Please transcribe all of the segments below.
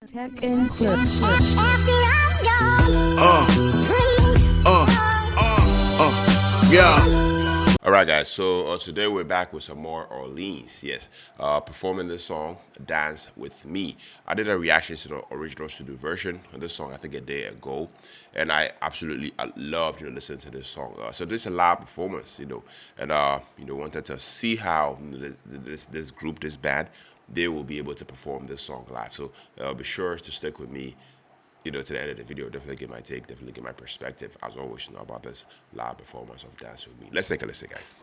Tech and clips. Yeah. All right, guys. So today we're back with some more Orleans. Yes, performing this song, "Dance with Me." I did a reaction to the original studio version of this song, I think a day ago, and I loved listening to this song. So this is a live performance, and wanted to see how this group, this band, they will be able to perform this song live. So be sure to stick with me to the end of the video. Definitely get my take, definitely get my perspective, as always, about this live performance of Dance With Me. Let's take a listen, guys.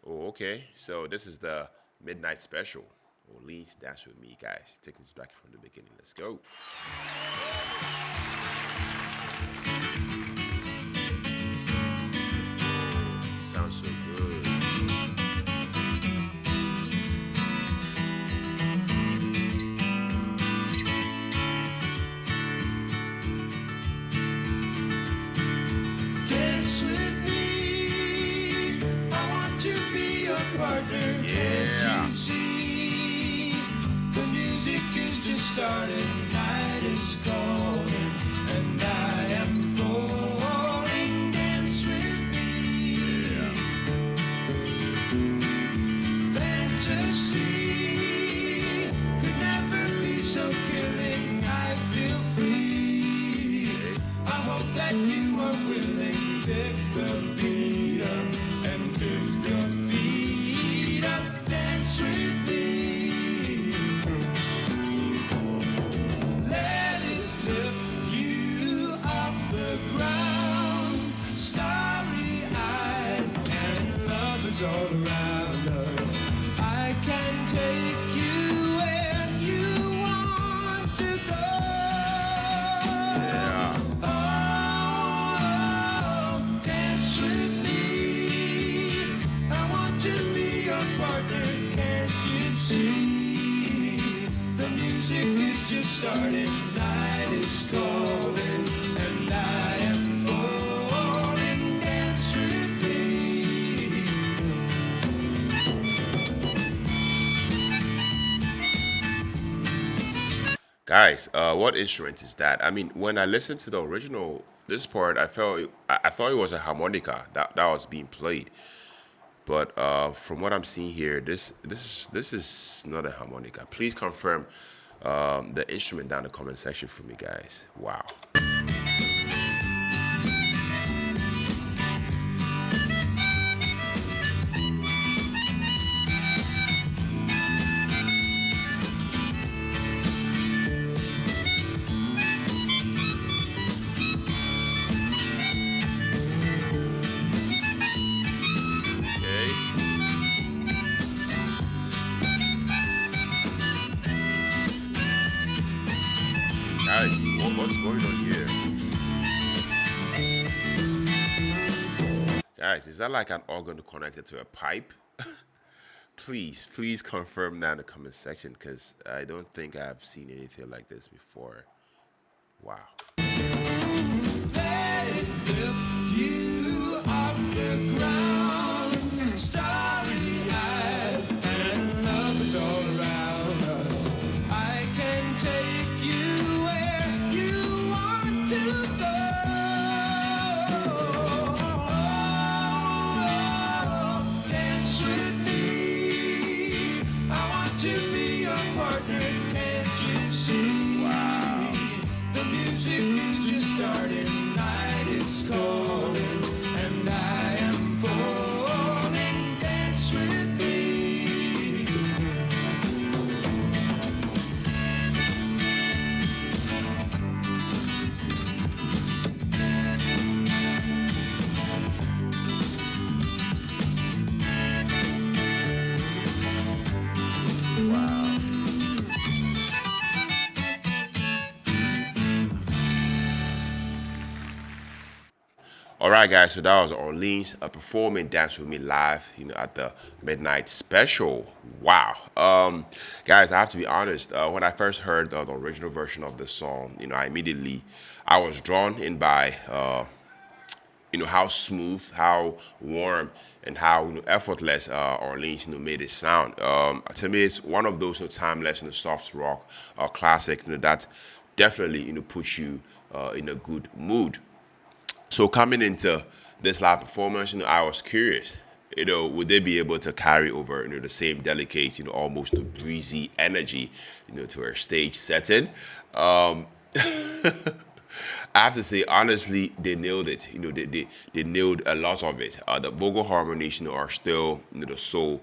Oh, okay. So this is the midnight special. Orleans Dance With Me, guys. Take this back from the beginning. Let's go. Sounds so good. Dance with me, I want to be your partner. Yeah. Can't you see? The music is just starting, night is calling, and I am falling. Dance with me. Fantasy could never be so killing. I feel free. I hope that you are willing. Pick the beat up and lift your feet up. Dance with me. Let it lift you off the ground. Starry-eyed and love is all around us. I can take you where you want to go. Oh, dance with me. I want to be your partner. Can't you see? The music is just starting. Night is calling, and I am falling. Dance with me. Guys, what instrument is that? I mean, when I listened to the original, this part, I thought it was a harmonica that was being played. But from what I'm seeing here, this is not a harmonica. Please confirm the instrument down in the comment section for me, guys. Wow. Okay. Guys, what's going on here? Guys, is that like an organ connected to a pipe? Please confirm that in the comment section, because I don't think I've seen anything like this before. Wow. Let it lift you off the ground. Starry-eyed and love is all around us. I can take you where you want to go. Dance with me. I want to be your partner. Can't you see? Wow. The music is just starting, night is calling, and I am falling. Dance with me. Wow. All right, guys. So that was Orleans performing "Dance with Me" live, at the midnight special. Wow. Guys, I have to be honest. When I first heard the original version of the song, I was drawn in by how smooth, how warm, and how effortless Orleans made it sound. To me, it's one of those timeless soft rock classics that definitely puts you in a good mood. So coming into this live performance, I was curious. Would they be able to carry over, the same delicate, almost breezy energy, to her stage setting? Um, I have to say, honestly, they nailed it. They nailed a lot of it. The vocal harmonies, are still, the soul,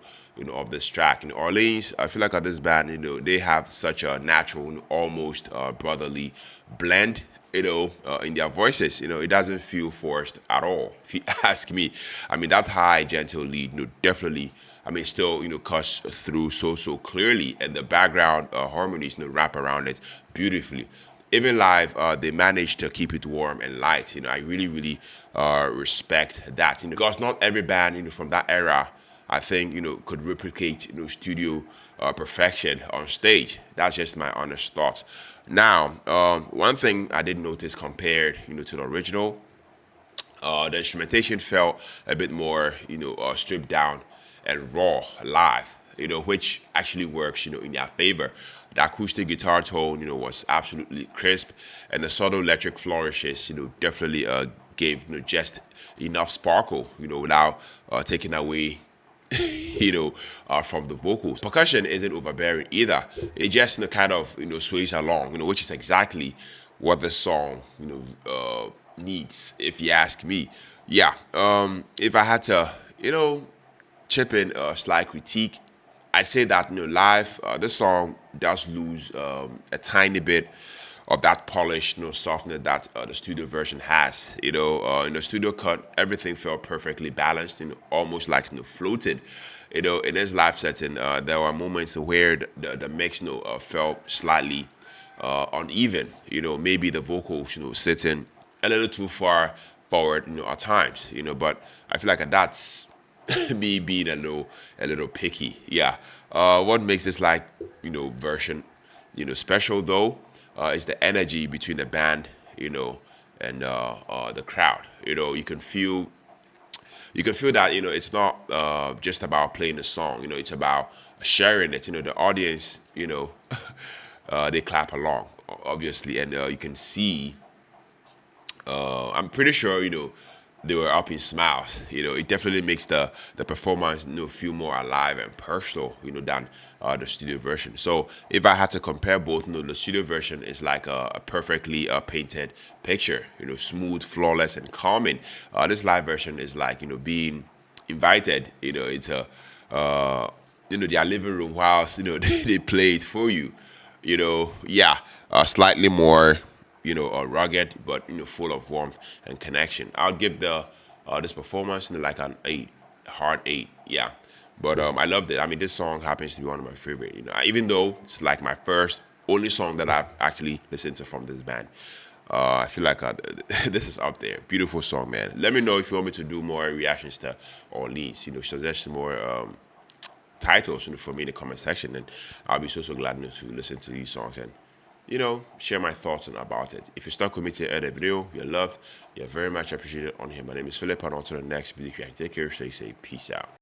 of this track. In Orleans, I feel like at this band, they have such a natural, almost brotherly blend. In their voices, it doesn't feel forced at all. If you ask me, I mean, that high, gentle lead, definitely. I mean, still, cuts through so clearly, and the background harmonies, wrap around it beautifully. Even live, they managed to keep it warm and light. I really respect that. Because not every band, from that era, I think, could replicate, studio perfection on stage. That's just my honest thought. Now, one thing I did notice compared, to the original, the instrumentation felt a bit more, stripped down and raw live, which actually works, in their favor. The acoustic guitar tone, was absolutely crisp, and the subtle electric flourishes, definitely gave, just enough sparkle, without taking away from the vocals. Percussion isn't overbearing either. It just kind of sways along, which is exactly what the song needs, if you ask me. Yeah. If I had to, chip in a slight critique, I'd say that live, this song does lose a tiny bit of that polished, softness that the studio version has. In the studio cut, everything felt perfectly balanced, almost like floated. In this live setting, there were moments where the mix, felt slightly uneven. Maybe the vocals, sitting a little too far forward, at times. But I feel like that's me being a little picky. Yeah. What makes this version, special though, is the energy between the band, and the crowd. You can feel that it's not just about playing the song. It's about sharing it. The audience, they clap along, obviously, and you can see. I'm pretty sure they were up in smiles. It definitely makes the performance feel more alive and personal than the studio version. So if I had to compare both, the studio version is like a perfectly painted picture. Smooth, flawless, and calming. This live version is like being invited. Into their living room whilst they play it for you. Yeah, slightly more rugged, but full of warmth and connection. I'll give the this performance like an 8, hard 8. Yeah, but I loved it. I mean, this song happens to be one of my favorite. Even though it's like my first only song that I've actually listened to from this band. I feel like this is up there. Beautiful song, man. Let me know if you want me to do more reactions to Orleans. Suggest more titles for me in the comment section, and I'll be so glad to listen to these songs and share my thoughts about it. If you stuck with me to the end of the video, you're loved. You're very much appreciated on here. My name is Philip, and on to the next video. Take care, stay safe, peace out.